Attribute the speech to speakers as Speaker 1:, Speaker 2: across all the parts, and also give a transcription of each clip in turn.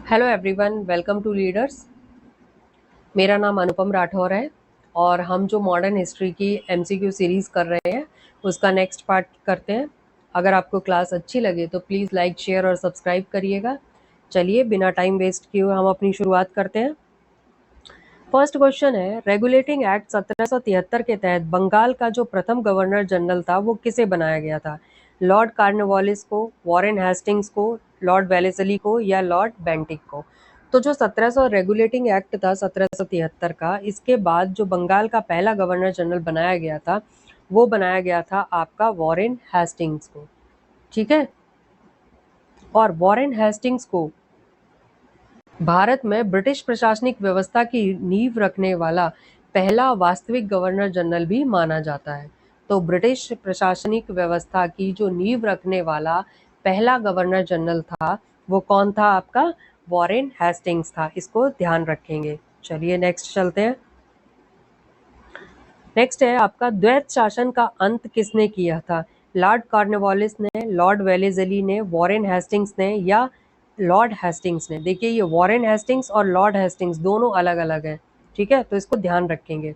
Speaker 1: Hello everyone, welcome to leaders. मेरा नाम अनुपम राठौर है और हम जो मॉडर्न हिस्ट्री की एमसीक्यू सीरीज़ कर रहे हैं उसका नेक्स्ट पार्ट करते हैं। अगर आपको क्लास अच्छी लगे तो प्लीज़ लाइक, शेयर और सब्सक्राइब करिएगा। चलिए बिना टाइम वेस्ट किए हुए हम अपनी शुरुआत करते हैं। फर्स्ट क्वेश्चन है, रेगुलेटिंग एक्ट 1773 के तहत बंगाल का जो प्रथम गवर्नर जनरल था वो किसे बनाया गया था? लॉर्ड कॉर्नवालिस को, वॉरेन हेस्टिंग्स को, लॉर्ड वेलेस्ली को या लॉर्ड बेंटिक को? तो जो 1700 रेगुलेटिंग एक्ट था 1773 का, इसके बाद जो बंगाल का पहला गवर्नर जनरल बनाया गया था वो बनाया गया था आपका वॉरेन हेस्टिंग्स को। ठीक है, और वॉरेन हेस्टिंग्स को भारत में ब्रिटिश प्रशासनिक व्यवस्था की नींव रखने वाला पहला वास्तविक गवर्नर जनरल भी माना जाता है। तो ब्रिटिश प्रशासनिक व्यवस्था की जो नींव रखने वाला पहला गवर्नर जनरल था वो कौन था? आपका वॉरेन हेस्टिंग्स था। इसको ध्यान रखेंगे। चलिए नेक्स्ट चलते हैं। नेक्स्ट है आपका, द्वैत शासन का अंत किसने किया था? लॉर्ड कॉर्नवालिस ने, लॉर्ड वेलेस्ली ने, वॉरेन हेस्टिंग्स ने या लॉर्ड हेस्टिंग्स ने? देखिए ये वॉरेन हेस्टिंग्स और लॉर्ड हेस्टिंग्स दोनों अलग अलग हैं। ठीक है, तो इसको ध्यान रखेंगे।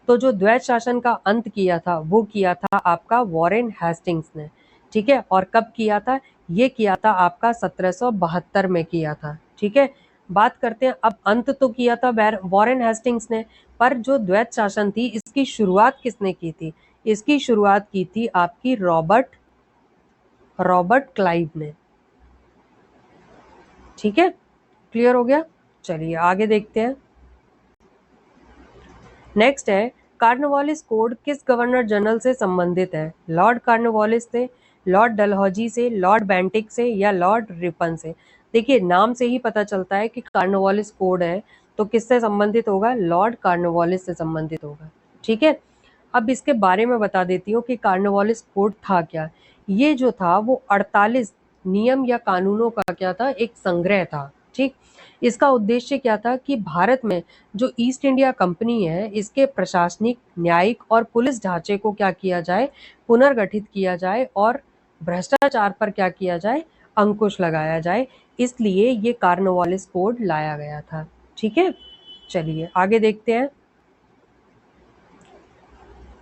Speaker 1: तो जो द्वैत शासन का अंत किया था वो किया था आपका वॉरेन हेस्टिंग्स ने। ठीक है, और कब किया था? ये किया था आपका 1772 में किया था। ठीक है, बात करते हैं अब, अंत तो किया था वॉरेन हेस्टिंग्स ने, पर जो द्वैत शासन थी इसकी शुरुआत किसने की थी? इसकी शुरुआत की थी आपकी रॉबर्ट क्लाइव ने। ठीक है, क्लियर हो गया। चलिए आगे देखते हैं। नेक्स्ट है, कॉर्नवालिस कोड किस गवर्नर जनरल से संबंधित है? लॉर्ड कॉर्नवालिस से, लॉर्ड डलहौजी से, लॉर्ड बेंटिक से या लॉर्ड रिपन से? देखिए नाम से ही पता चलता है कि कॉर्नवालिस कोड है, तो किससे संबंधित होगा? लॉर्ड कॉर्नवालिस से संबंधित होगा। ठीक है, अब इसके बारे में बता देती हूँ कि कॉर्नवालिस कोड था क्या। ये जो था वो 48 नियम या कानूनों का क्या था? एक संग्रह था। ठीक, इसका उद्देश्य क्या था कि भारत में जो ईस्ट इंडिया कंपनी है इसके प्रशासनिक, न्यायिक और पुलिस ढांचे को क्या किया जाए? पुनर्गठित किया जाए और भ्रष्टाचार पर क्या किया जाए? अंकुश लगाया जाए। इसलिए ये कॉर्नवालिस कोड लाया गया था। ठीक है, चलिए आगे देखते हैं।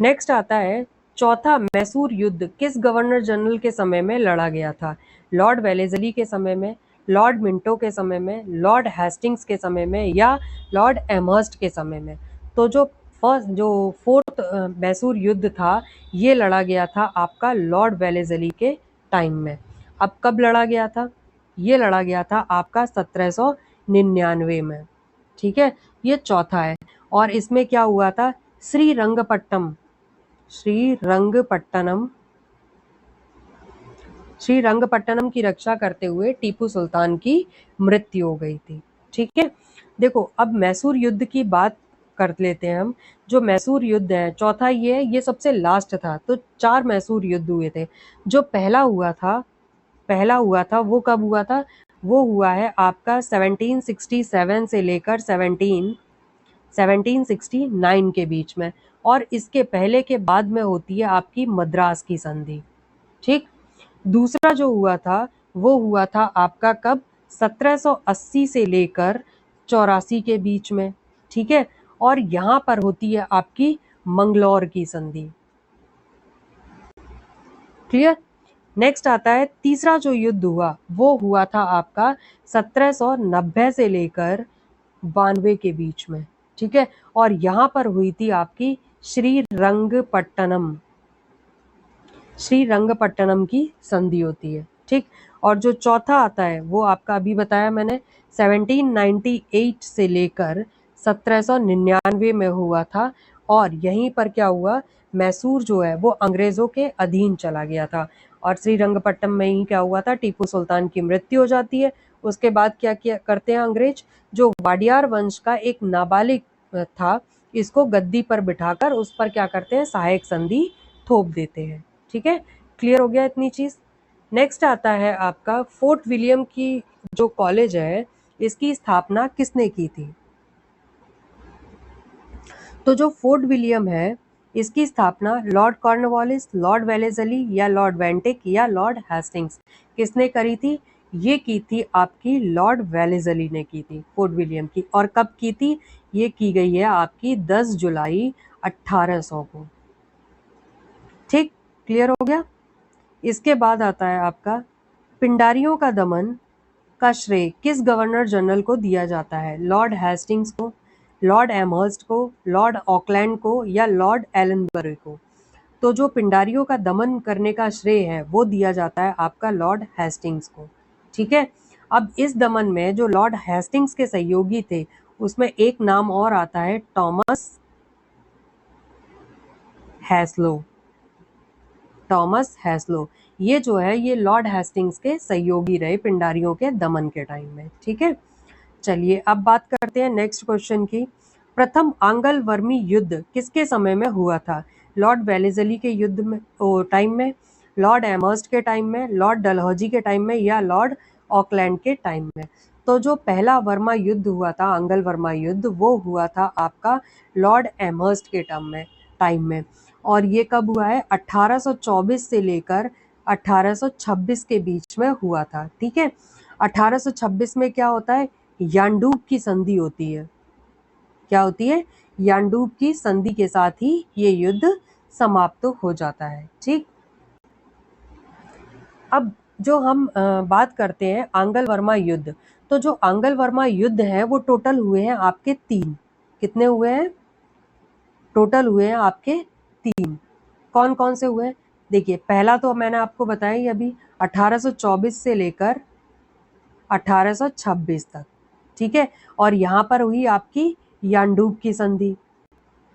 Speaker 1: नेक्स्ट आता है, चौथा मैसूर युद्ध किस गवर्नर जनरल के समय में लड़ा गया था? लॉर्ड वेलेस्ली के समय में, लॉर्ड मिंटो के समय में, लॉर्ड हेस्टिंग्स के समय में या लॉर्ड एमहर्स्ट के समय में? तो जो फोर्थ मैसूर युद्ध था ये लड़ा गया था आपका लॉर्ड वेलेस्ली के टाइम में। अब कब लड़ा गया था? ये लड़ा गया था आपका 1799 में। ठीक है, ये चौथा है। और इसमें क्या हुआ था? श्रीरंगपट्टनम श्रीरंगपट्टनम की रक्षा करते हुए टीपू सुल्तान की मृत्यु हो गई थी। ठीक है, देखो अब मैसूर युद्ध की बात कर लेते हैं हम। जो मैसूर युद्ध है चौथा ये है, ये सबसे लास्ट था। तो 4 मैसूर युद्ध हुए थे। जो पहला हुआ था वो कब हुआ था? वो हुआ है आपका 1767 से लेकर 1769 के बीच में। और इसके पहले के बाद में होती है आपकी मद्रास की संधि। ठीक, दूसरा जो हुआ था वो हुआ था आपका कब? 1780 से लेकर 84 के बीच में। ठीक है, और यहां पर होती है आपकी मंगलौर की संधि। क्लियर। नेक्स्ट आता है, तीसरा जो युद्ध हुआ वो हुआ था आपका 1790 से लेकर 92 के बीच में। ठीक है, और यहां पर हुई थी आपकी श्रीरंगपट्टनम की संधि होती है। ठीक, और जो चौथा आता है वो आपका अभी बताया मैंने 1798 से लेकर 1799 में हुआ था। और यहीं पर क्या हुआ? मैसूर जो है वो अंग्रेजों के अधीन चला गया था। और श्रीरंगपट्टनम में ही क्या हुआ था? टीपू सुल्तान की मृत्यु हो जाती है। उसके बाद क्या किया करते हैं अंग्रेज? जो वाडियार वंश का एक नाबालिग था इसको गद्दी पर बिठाकर उस पर क्या करते हैं? सहायक संधि थोप देते हैं। ठीक है, क्लियर हो गया इतनी चीज। नेक्स्ट आता है आपका, फोर्ट विलियम की जो कॉलेज है इसकी स्थापना किसने की थी? तो जो फोर्ट विलियम है इसकी स्थापना लॉर्ड कॉर्नवालिस, लॉर्ड वेलेस्ली या लॉर्ड बेंटिक या लॉर्ड हेस्टिंग्स किसने करी थी? ये की थी आपकी लॉर्ड वेलेस्ली ने की थी, फोर्ट विलियम की। और कब की थी? ये की गई है आपकी 10 जुलाई 1800 को। ठीक, क्लियर हो गया। इसके बाद आता है आपका पिंडारियों का दमन का श्रेय किस गवर्नर जनरल को दिया जाता है? लॉर्ड हेस्टिंग्स को, लॉर्ड एमहर्स्ट को, लॉर्ड ऑकलैंड को, या लॉर्ड एलनबरे को? तो जो पिंडारियों का दमन करने का श्रेय है वो दिया जाता है आपका लॉर्ड हेस्टिंग्स को। ठीक है। अब इस दमन में जो लॉर्ड हेस्टिंग्स के सहयोगी थे उसमें एक नाम और आता है, टॉमस हैस्लो। टॉमस हैस्लो, ये जो है ये लॉर्ड हेस्टिंग्स के सहयोगी रहे पिंडारियों के दमन के टाइम में। ठीक है। चलिए अब बात करते हैं नेक्स्ट क्वेश्चन की। प्रथम आंगल वर्मी युद्ध किसके समय में हुआ था? लॉर्ड वेलेस्ली के युद्ध में टाइम में, लॉर्ड एमहर्स्ट के टाइम में, लॉर्ड डलहौजी के टाइम में, या लॉर्ड ऑकलैंड के टाइम में? तो जो पहला वर्मा युद्ध हुआ था, आंगल वर्मा युद्ध, वो हुआ था आपका लॉर्ड एमहर्स्ट के टाइम में। और ये कब हुआ है? 1824 से लेकर 1826 के बीच में हुआ था। ठीक है। 1826 में क्या होता है? यांडूब की संधि होती है। क्या होती है? यांडूब की संधि के साथ ही ये युद्ध समाप्त हो जाता है। ठीक। अब जो हम बात करते हैं आंगल वर्मा युद्ध, तो जो आंगल वर्मा युद्ध है वो टोटल हुए हैं आपके 3। कितने हुए हैं? टोटल हुए हैं आपके 3। कौन कौन से हुए? देखिए, पहला तो मैंने आपको बताया ही अभी, 1824 से लेकर 1826 तक। ठीक है। और यहाँ पर हुई आपकी यांडूब की संधि।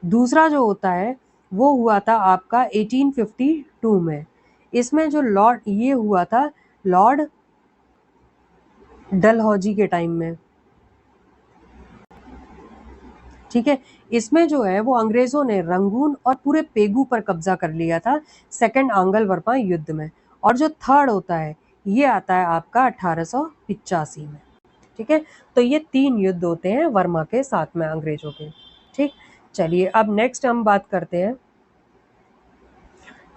Speaker 1: दूसरा जो होता है वो हुआ था आपका 1852 में। इसमें जो लॉर्ड ये हुआ था लॉर्ड डलहौजी के टाइम में। ठीक है। इसमें जो है वो अंग्रेजों ने रंगून और पूरे पेगू पर कब्जा कर लिया था सेकंड आंगल वर्मा युद्ध में। और जो थर्ड होता है ये आता है आपका 1885 में। ठीक है। तो ये 3 युद्ध होते हैं वर्मा के साथ में अंग्रेजों के। ठीक। चलिए अब नेक्स्ट हम बात करते हैं,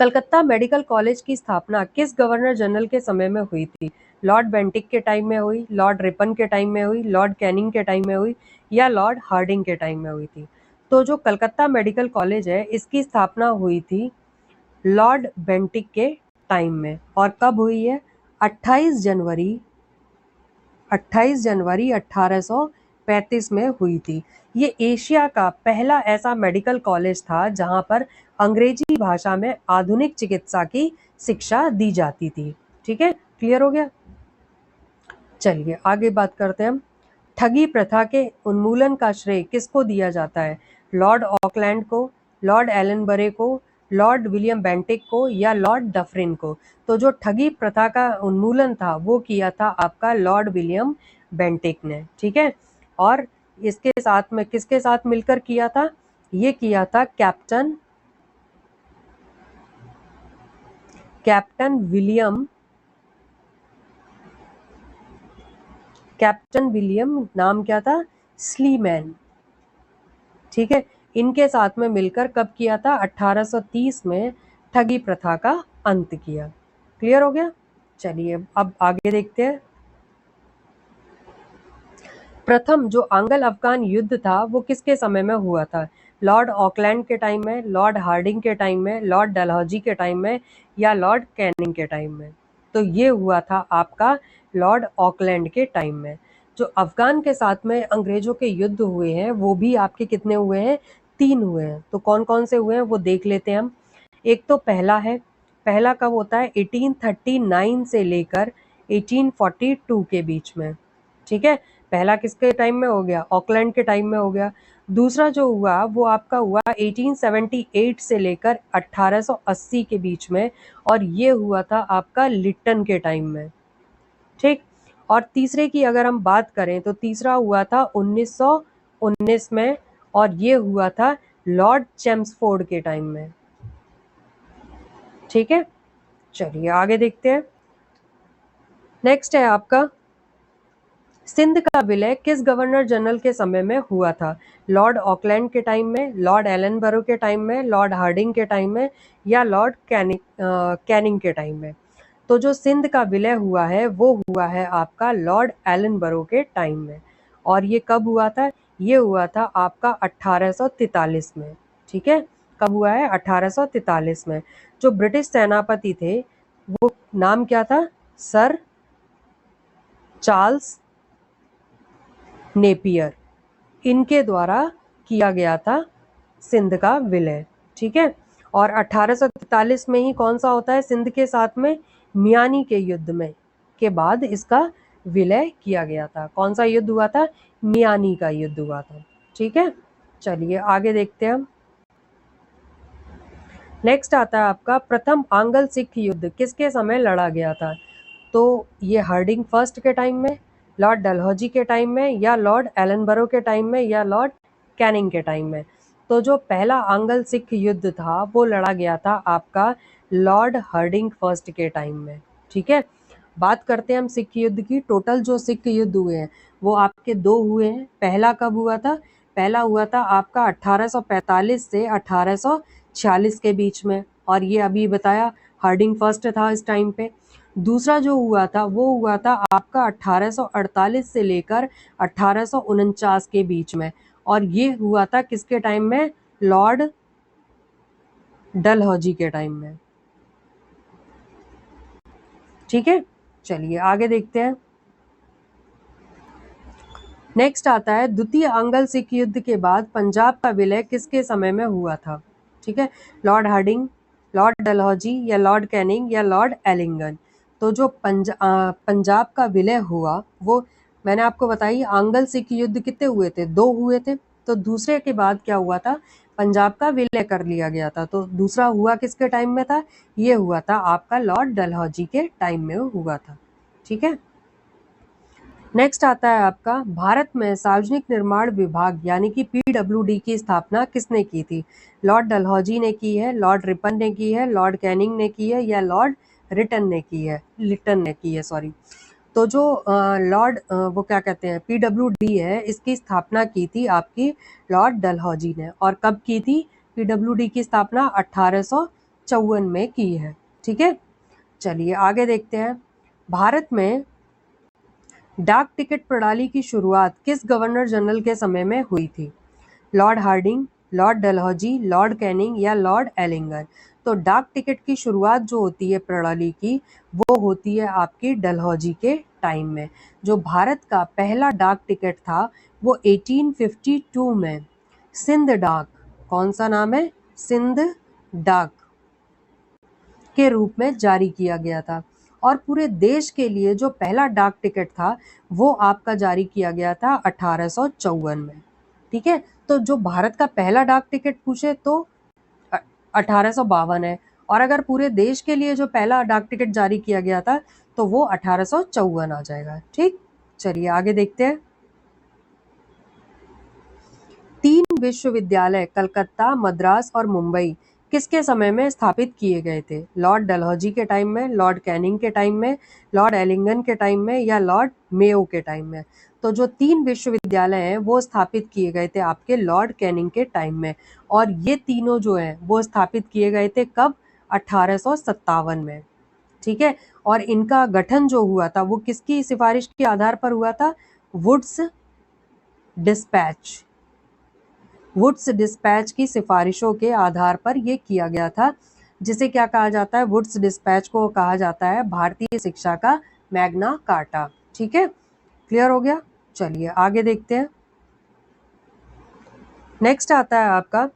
Speaker 1: कलकत्ता मेडिकल कॉलेज की स्थापना किस गवर्नर जनरल के समय में हुई थी? लॉर्ड बेंटिक के टाइम में हुई, लॉर्ड रिपन के टाइम में हुई, लॉर्ड कैनिंग के टाइम में हुई, या लॉर्ड हार्डिंग के टाइम में हुई थी? तो जो कलकत्ता मेडिकल कॉलेज है इसकी स्थापना हुई थी लॉर्ड बेंटिक के टाइम में। और कब हुई है? 28 जनवरी 1835 में हुई थी। ये एशिया का पहला ऐसा मेडिकल कॉलेज था जहां पर अंग्रेजी भाषा में आधुनिक चिकित्सा की शिक्षा दी जाती थी। ठीक है, क्लियर हो गया। चलिए आगे बात करते हैं हम। ठगी प्रथा के उन्मूलन का श्रेय किसको दिया जाता है? लॉर्ड ऑकलैंड को, लॉर्ड एलनबरे को, लॉर्ड विलियम बेंटिक को, या लॉर्ड डफरिन को? तो जो ठगी प्रथा का उन्मूलन था वो किया था आपका लॉर्ड विलियम बेंटिक ने। ठीक है। और इसके साथ में किसके साथ मिलकर किया था? ये किया था कैप्टन विलियम नाम क्या था? स्लीमैन। ठीक है। इनके साथ में मिलकर कब किया था? 1830 में ठगी प्रथा का अंत किया। क्लियर हो गया। चलिए अब आगे देखते हैं। प्रथम जो आंग्ल अफगान युद्ध था वो किसके समय में हुआ था? लॉर्ड ऑकलैंड के टाइम में, लॉर्ड हार्डिंग के टाइम में, लॉर्ड डलहौजी के टाइम में, या लॉर्ड कैनिंग के टाइम में? तो ये हुआ था आपका लॉर्ड ऑकलैंड के टाइम में। जो अफगान के साथ में अंग्रेजों के युद्ध हुए हैं वो भी आपके कितने हुए हैं? 3 हुए हैं। तो कौन कौन से हुए हैं वो देख लेते हैं हम। एक तो पहला कब होता है? 1839 से लेकर 1842 के बीच में। ठीक है। पहला किसके टाइम में हो गया? ऑकलैंड के टाइम में हो गया। दूसरा जो हुआ वो आपका हुआ 1878 से लेकर 1880 के बीच में, और ये हुआ था आपका लिट्टन के टाइम में। ठीक। और तीसरे की अगर हम बात करें तो तीसरा हुआ था 1919 में, और ये हुआ था लॉर्ड चेम्सफोर्ड के टाइम में। ठीक है। चलिए आगे देखते हैं। नेक्स्ट है आपका सिंध का विलय किस गवर्नर जनरल के समय में हुआ था? लॉर्ड ऑकलैंड के टाइम में, लॉर्ड एलनबरो के टाइम में, लॉर्ड हार्डिंग के टाइम में, या लॉर्ड कैनिंग के टाइम में? तो जो सिंध का विलय हुआ है वो हुआ है आपका लॉर्ड एलनबरो के टाइम में। और ये कब हुआ था? ये हुआ था आपका 1843 में। ठीक है, कब हुआ है? 1843 में। जो ब्रिटिश सेनापति थे वो नाम क्या था? Sir Charles Napier. इनके द्वारा किया गया था सिंध का विलय। ठीक है, और 1843 में ही कौन सा होता है सिंध के साथ में? मियानी के युद्ध में के बाद इसका विलय किया गया था। कौन सा युद्ध हुआ था? मियानी का युद्ध हुआ था। ठीक है, चलिए आगे देखते हैं हम। नेक्स्ट आता है आपका प्रथम आंग्ल सिख युद्ध किसके समय लड़ा गया था? तो ये हार्डिंग फर्स्ट के टाइम में, लॉर्ड डलहौजी के टाइम में, या लॉर्ड एलनबरो के टाइम में, या लॉर्ड कैनिंग के टाइम में। तो जो पहला आंग्ल सिख युद्ध था वो लड़ा गया था आपका लॉर्ड हार्डिंग फर्स्ट के टाइम में। ठीक है, बात करते हैं हम सिख युद्ध की। टोटल जो सिख युद्ध हुए हैं वो आपके दो हुए हैं। पहला कब हुआ था? पहला हुआ था आपका 1845 से 1846 के बीच में, और ये अभी बताया हार्डिंग फर्स्ट था इस टाइम पे। दूसरा जो हुआ था वो हुआ था आपका 1848 से लेकर 1849 के बीच में, और ये हुआ था किसके टाइम में? लॉर्ड डलहौजी के टाइम में। ठीक है, चलिए आगे देखते हैं। नेक्स्ट आता है द्वितीय आंग्ल सिख युद्ध के बाद पंजाब का विलय किसके समय में हुआ था? ठीक है, लॉर्ड हार्डिंग, लॉर्ड डलहौजी, या लॉर्ड कैनिंग, या लॉर्ड एलिंगन। तो जो पंजाब का विलय हुआ वो मैंने आपको बताई आंग्ल सिख युद्ध कितने हुए थे? दो हुए थे। तो दूसरे के बाद क्या हुआ था? पंजाब का विलय कर लिया गया था। तो दूसरा हुआ किसके टाइम में था? ये हुआ था आपका लॉर्ड डलहौजी के टाइम में हुआ था। ठीक है, नेक्स्ट आता है आपका भारत में सार्वजनिक निर्माण विभाग यानी कि पीडब्ल्यूडी की स्थापना किसने की थी? लॉर्ड डलहौजी ने की है, लॉर्ड रिपन ने की है, लॉर्ड कैनिंग ने की है, या लॉर्ड लिटन ने की है, सॉरी। तो जो लॉर्ड वो क्या कहते हैं पीडब्ल्यूडी है, इसकी स्थापना की थी आपकी लॉर्ड डलहौजी ने। और कब की थी पीडब्ल्यूडी की स्थापना? 1854 में की है। ठीक है, चलिए आगे देखते हैं। भारत में डाक टिकट प्रणाली की शुरुआत किस गवर्नर जनरल के समय में हुई थी? Lord Hardinge, Lord Dalhousie, Lord Canning, या लॉर्ड एलिंगन। तो डाक टिकट की शुरुआत जो होती है प्रणाली की वो होती है आपकी डलहौजी के टाइम में। जो भारत का पहला डाक टिकट था वो 1852 में सिंध डाक, कौन सा नाम है? सिंध डाक के रूप में जारी किया गया था। और पूरे देश के लिए जो पहला डाक टिकट था वो आपका जारी किया गया था 1854 में। ठीक है, तो जो भारत का पहला डाक टिकट पूछे तो 1852 है, और अगर पूरे देश के लिए जो पहला डाक टिकट जारी किया गया था तो वो 1854 आ जाएगा। ठीक, चलिए आगे देखते हैं। तीन विश्वविद्यालय कलकत्ता, मद्रास और मुंबई किसके समय में स्थापित किए गए थे? लॉर्ड डलहौजी के टाइम में, लॉर्ड कैनिंग के टाइम में, लॉर्ड एलिंगन के टाइम में, या लॉर्ड मेयो के टाइम में। तो जो तीन विश्वविद्यालय हैं वो स्थापित किए गए थे आपके लॉर्ड कैनिंग के टाइम में, और ये तीनों जो हैं वो स्थापित किए गए थे कब? 1857 में। ठीक है, और इनका गठन जो हुआ था वो किसकी सिफारिश के आधार पर हुआ था? Woods dispatch. वुड्स डिस्पैच की सिफारिशों के आधार पर यह किया गया था, जिसे क्या कहा जाता है? वुड्स डिस्पैच को कहा जाता है भारतीय शिक्षा का मैग्ना कार्टा। ठीक है, क्लियर हो गया? चलिए आगे देखते हैं। नेक्स्ट आता है आपका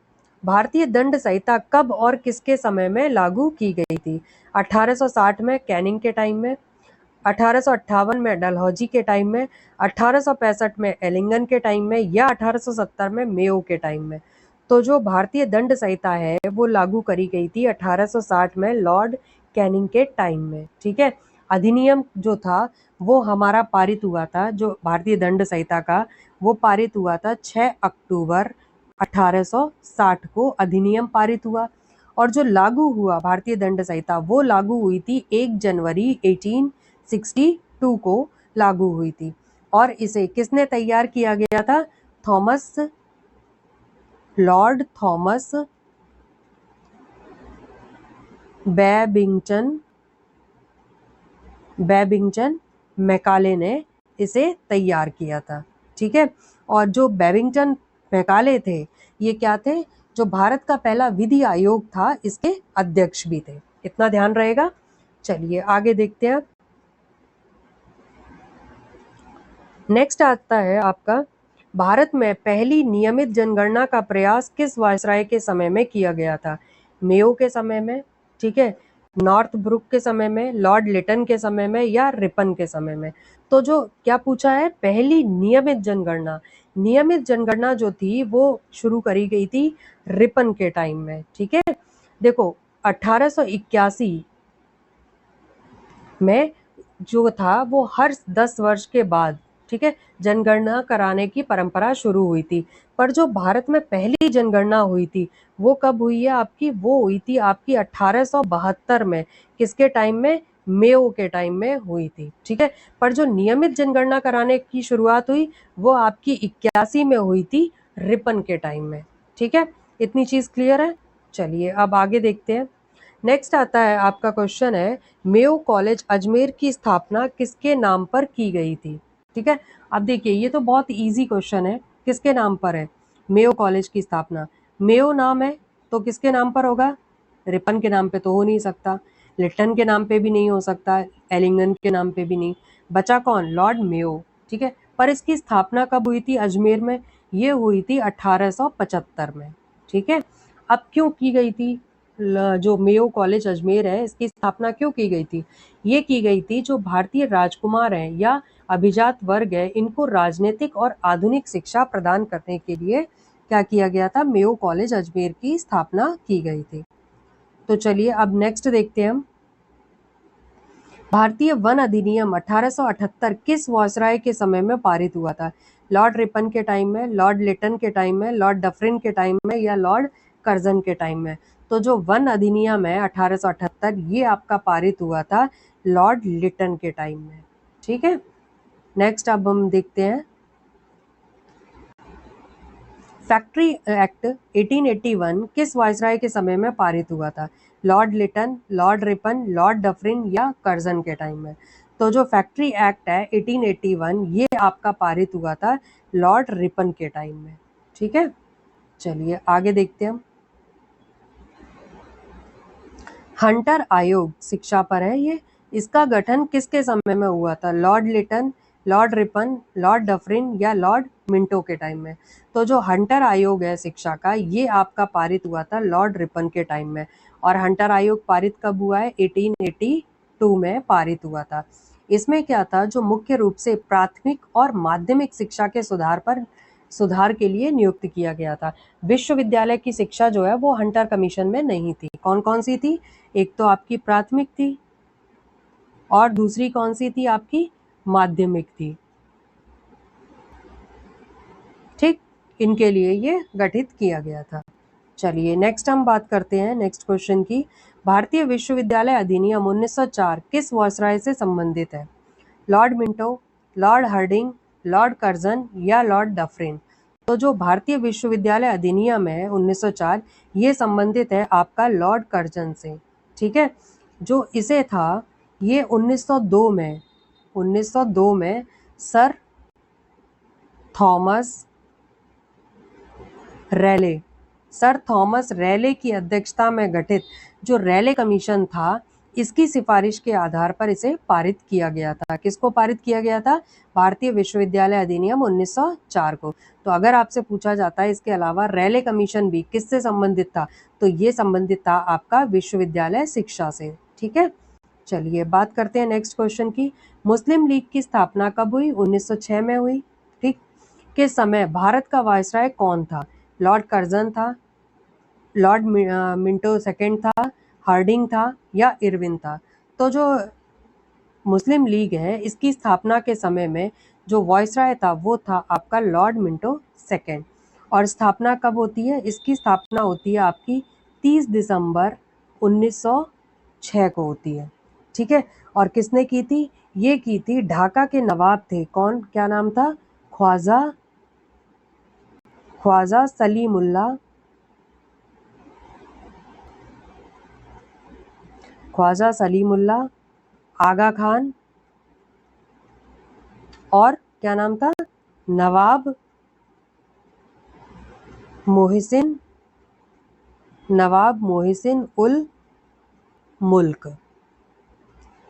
Speaker 1: भारतीय दंड संहिता कब और किसके समय में लागू की गई थी? 1860 में कैनिंग के टाइम में, 1858 में डलहौजी के टाइम में, 1865 में एलिंगन के टाइम में, या 1870 में मेयो के टाइम में। तो जो भारतीय दंड संहिता है वो लागू करी गई थी 1860 में लॉर्ड कैनिंग के टाइम में। ठीक है, अधिनियम जो था वो हमारा पारित हुआ था, जो भारतीय दंड संहिता का वो पारित हुआ था 6 अक्टूबर 1860 को अधिनियम पारित हुआ। और जो लागू हुआ भारतीय दंड संहिता वो लागू हुई थी 1 जनवरी 1862 को लागू हुई थी। और इसे किसने तैयार किया गया था? लॉर्ड थॉमस बैबिंगटन बेबिंगटन मैकाले ने इसे तैयार किया था। ठीक है, और जो बेबिंगटन मैकाले थे ये क्या थे, जो भारत का पहला विधि आयोग था इसके अध्यक्ष भी थे। इतना ध्यान रहेगा। चलिए आगे देखते हैं। नेक्स्ट आता है आपका, भारत में पहली नियमित जनगणना का प्रयास किस वायसराय के समय में किया गया था? मेयो के समय में, ठीक है, नॉर्थ ब्रुक के समय में, लॉर्ड लिटन के समय में, या रिपन के समय में? तो जो क्या पूछा है, पहली नियमित जनगणना, नियमित जनगणना जो थी वो शुरू करी गई थी रिपन के टाइम में। ठीक है, देखो 1881 में जो था वो हर 10 वर्ष के बाद, ठीक है, जनगणना कराने की परंपरा शुरू हुई थी। पर जो भारत में पहली जनगणना हुई थी वो कब हुई है आपकी? वो हुई थी आपकी 1872 में। किसके टाइम में? मेयो के टाइम में हुई थी। ठीक है, पर जो नियमित जनगणना कराने की शुरुआत हुई वो आपकी 81 में हुई थी रिपन के टाइम में। ठीक है, इतनी चीज क्लियर है। चलिए अब आगे देखते हैं। नेक्स्ट आता है आपका क्वेश्चन है, मेयो कॉलेज अजमेर की स्थापना किसके नाम पर की गई थी? ठीक है, अब देखिए ये तो बहुत इजी क्वेश्चन है। किसके नाम पर है मेयो कॉलेज की स्थापना? मेयो नाम है तो किसके नाम पर होगा? रिपन के नाम पे तो हो नहीं सकता, लिटन के नाम पे भी नहीं हो सकता, एलिंगन के नाम पे भी नहीं, बचा कौन? Lord Mayo. ठीक है, पर इसकी स्थापना कब हुई थी अजमेर में? ये हुई थी 1875 में। ठीक है, अब क्यों की गई थी जो मेयो कॉलेज अजमेर है इसकी स्थापना क्यों की गई थी? ये की गई थी जो भारतीय राजकुमार हैं या अभिजात वर्ग है इनको राजनीतिक और आधुनिक शिक्षा प्रदान करने के लिए क्या किया गया था? मेयो कॉलेज अजमेर की स्थापना की गई थी। तो चलिए अब नेक्स्ट देखते हैं हम। भारतीय वन अधिनियम 1878 किस वायसराय के समय में पारित हुआ था? लॉर्ड रिपन के टाइम में, लॉर्ड लिटन के टाइम में, लॉर्ड डफरिन के टाइम में, या लॉर्ड कर्जन के टाइम में? तो जो वन अधिनियम है 1878 ये आपका पारित हुआ था लॉर्ड लिटन के टाइम में। ठीक है, नेक्स्ट अब हम देखते हैं। फैक्ट्री एक्ट 1881 किस वायसराय के समय में पारित हुआ था? Lord Lytton, Lord Ripon, Lord Dufferin, या कर्जन के टाइम में? तो जो फैक्ट्री एक्ट है 1881 ये आपका पारित हुआ था लॉर्ड रिपन के टाइम में। ठीक है, चलिए आगे देखते हैं हम। हंटर आयोग शिक्षा पर है ये, इसका गठन किसके समय में हुआ था? Lord Lytton, Lord Ripon, Lord Dufferin, या लॉर्ड मिंटो के टाइम में? तो जो हंटर आयोग है शिक्षा का ये आपका पारित हुआ था लॉर्ड रिपन के टाइम में। और हंटर आयोग पारित कब हुआ है? 1882 में पारित हुआ था। इसमें क्या था, जो मुख्य रूप से प्राथमिक और माध्यमिक शिक्षा के सुधार के लिए नियुक्त किया गया था। विश्वविद्यालय की शिक्षा जो है वो हंटर कमीशन में नहीं थी। कौन कौन सी थी? एक तो आपकी प्राथमिक थी और दूसरी कौन सी थी आपकी? माध्यमिक थी। ठीक, इनके लिए ये गठित किया गया था। चलिए नेक्स्ट हम बात करते हैं नेक्स्ट क्वेश्चन की। भारतीय विश्वविद्यालय अधिनियम 1904 किस वायसराय से संबंधित है? Lord Minto, Lord Hardinge, Lord Curzon, या लॉर्ड डफरिन? तो जो भारतीय विश्वविद्यालय अधिनियम है 1904 ये संबंधित है आपका लॉर्ड कर्जन से। ठीक है, जो इसे था ये 1902 में sir Thomas Raleigh, sir Thomas Raleigh की अध्यक्षता में गठित जो रैले कमीशन था इसकी सिफारिश के आधार पर इसे पारित किया गया था। किसको पारित किया गया था? भारतीय विश्वविद्यालय अधिनियम 1904 को। तो अगर आपसे पूछा जाता है इसके अलावा रैले कमीशन भी किससे संबंधित था, तो ये संबंधित था आपका विश्वविद्यालय शिक्षा से। ठीक है, चलिए बात करते हैं नेक्स्ट क्वेश्चन की। मुस्लिम लीग की स्थापना कब हुई? 1906 में हुई। ठीक, किस समय भारत का वायसराय कौन था? लॉर्ड कर्जन था, लॉर्ड मिंटो सेकंड था, हार्डिंग था, या इरविन था? तो जो मुस्लिम लीग है इसकी स्थापना के समय में जो वायसराय था वो था आपका लॉर्ड मिंटो सेकंड। और स्थापना कब होती है? इसकी स्थापना होती है आपकी 30 दिसंबर 1906 को होती है। ठीक है, और किसने की थी? ये की थी ढाका के नवाब थे। कौन, क्या नाम था? ख्वाजा ख्वाजा सलीमुल्लाह, ख्वाजा सलीमुल्लाह, आगा खान, और क्या नाम था? नवाब मोहसिन उल मुल्क।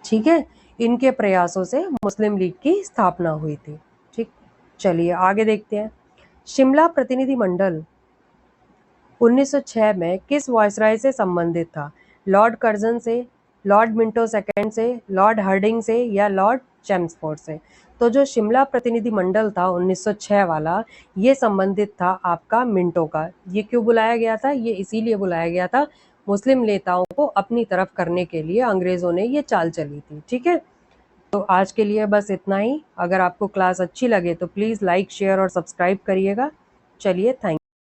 Speaker 1: ठीक है, इनके प्रयासों से मुस्लिम लीग की स्थापना हुई थी। ठीक, चलिए आगे देखते हैं। शिमला प्रतिनिधि मंडल 1906 में किस वायसराय से संबंधित था? लॉर्ड कर्जन से, लॉर्ड मिंटो सेकेंड से, लॉर्ड हर्डिंग से या लॉर्ड चैम्सफोर्ड से? तो जो शिमला प्रतिनिधि मंडल था 1906 वाला, ये संबंधित था आपका मिंटो का। ये क्यों बुलाया गया था? ये इसीलिए बुलाया गया था, मुस्लिम नेताओं को अपनी तरफ करने के लिए अंग्रेजों ने ये चाल चली थी। ठीक है, तो आज के लिए बस इतना ही। अगर आपको क्लास अच्छी लगे तो प्लीज़ लाइक, शेयर और सब्सक्राइब करिएगा। चलिए, थैंक